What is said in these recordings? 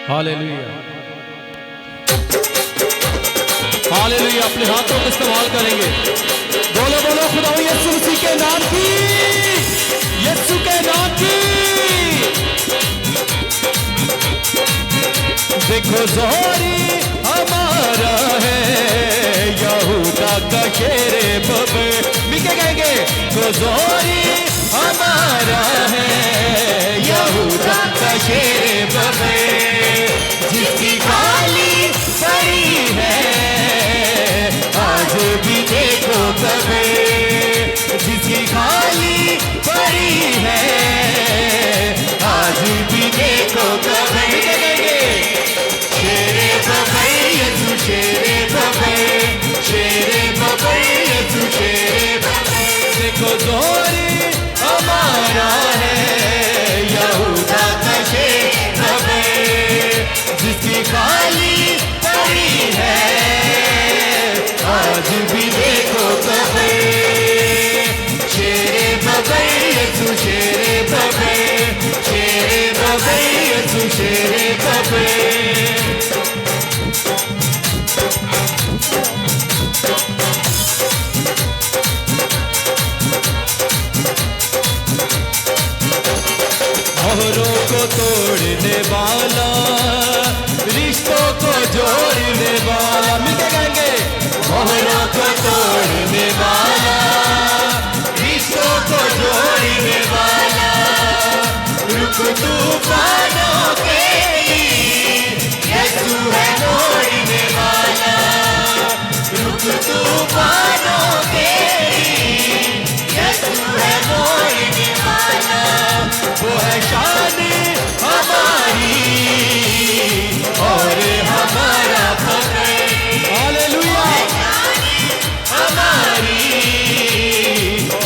Hallelujah hallelujah. अपने हाथों का इस्तेमाल करेंगे। बोलो बोलो खुदा यीशु मसीह के नाम की, यीशु के नाम की। देखो जोरी हमारा है यहूदा का शेरे बबे। मिके कहेंगे को जोरी हमारा है यहूदा का शेरे बबे, जिसकी खाली पड़ी है आज भी देखो कबे, जिसकी खाली पड़ी है आज भी देखो कबे। शेरे बबे यीशु शेरे बबे, शेरे बबे यीशु शेरे बबे। देखो जोरी हमारा है यहूदा का शेरे बबे, जिसकी खाली पड़ी है आज भी देखो कबे। शेरे बबे यीशु शेरे बबे, शेरे बबे यीशु शेरे बबे। मोहरों को तोड़ने वाला, रिश्तों को जोड़ने वाला। मिलके कहेंगे मोहरों को तोड़ने वाला, रिश्तों को जोड़ने वाला। रुक तूफानों के यीशु है मोड़ने वाला, रुक तूफानों के यीशु है मोड़ने वाला। वो है शान हमारी और हमारा फख्र। हालेलुया। हमारी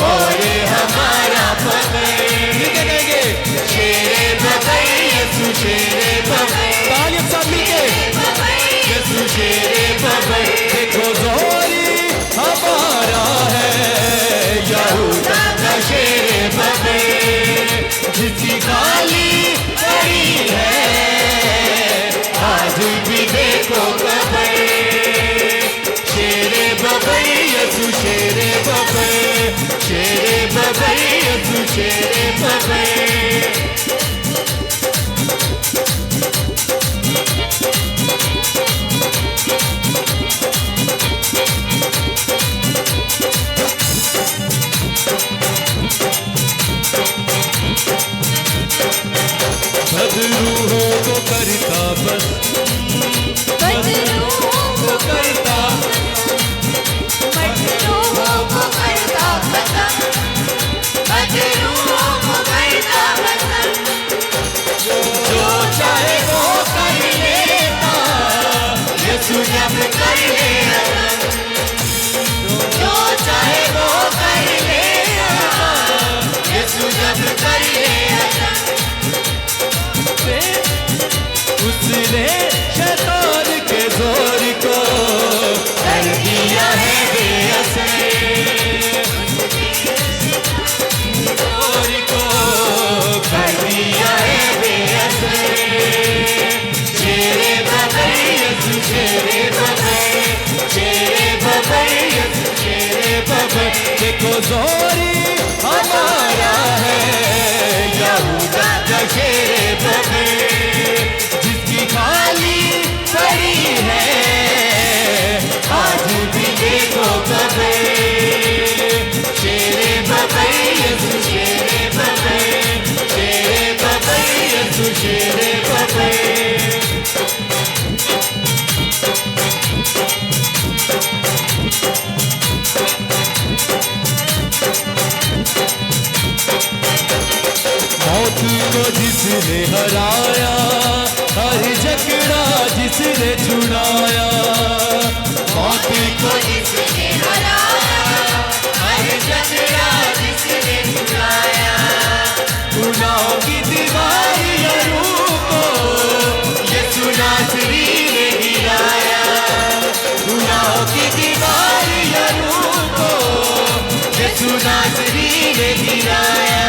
और हमारा फख्र। कहेंगे शेरे बबे यीशु शेरे बबे। तालियां सब मिलके यीशु शेरे बबे। देखो जोरी हमारा है यहूदा का शेरे बबे, जिसकी खाली पड़ी है आज भी देखो कबे। शेरे बबे यीशु शेरे बबे, शेरे बबे यीशु शेरे बबे। बदरूहों को करता बस, बदरूहों को करता, बदरूहों को करता खत्म, बदरूहों को करता खत्म। जो चाहे वो कर लेता यीशु जब कर लेता, जो चाहे वो कर लेता यीशु जब कर लेता। उसने शैतान के जोर को कर दिया है बेअसर, जोर को कर दिया है बेअसर। शेरे बबे यीशु शेरे बबे, शेरे बबे यीशु शेरे बबे। देखो जोरी हमारा है यहूदा का शेरे बबे, खाली पड़ी है आज भी देखो कबे। शेरे बबे यीशु शेरे बबे, शेरे बबे यीशु शेरे बबे। मौत को जिसने हराया, हर जकड़ा जिसने छुड़ाया। मौत को जिसने हराया, हर जकड़ा जिसने छुड़ाया। गुनाहों की दीवारियों को यीशु नासरी ने गिराया, गुनाहों की दीवारियों को यीशु नासरी ने गिराया।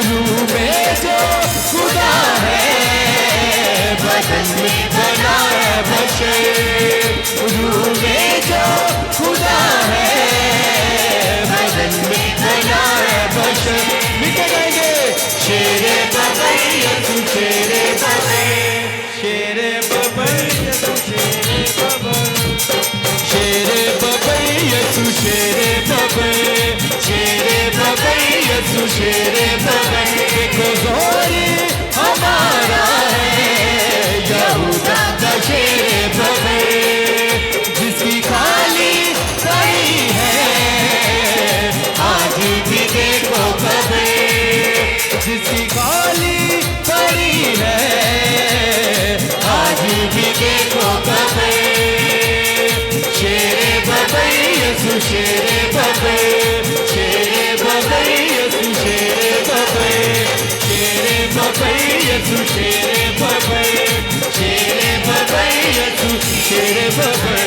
रूह में जो खुदा है बदन में बना है बशर, रूह में जो खुदा है बदन में बना है बशर। मिलके गाएंगे शेरे बबर यसु शेरे बबर, शेरे बबर यसु शेरे बबर, शेरे बबर यसु शेरे बबर, शेरे बबर यसु शेरे बबर। देखो जोरी हमारा है यहूदा का शेरे बबर, जिसकी खाली पड़ी है आज भी देखो बबर, जिसकी खाली पड़ी है आज भी देखो बबर। शेरे बबर यसु शेरे बबर, शेरे बबर यसु शेरे बबर, शेरे बबर यसु शेरे बबर, शेरे बबर यसु शेरे बबर।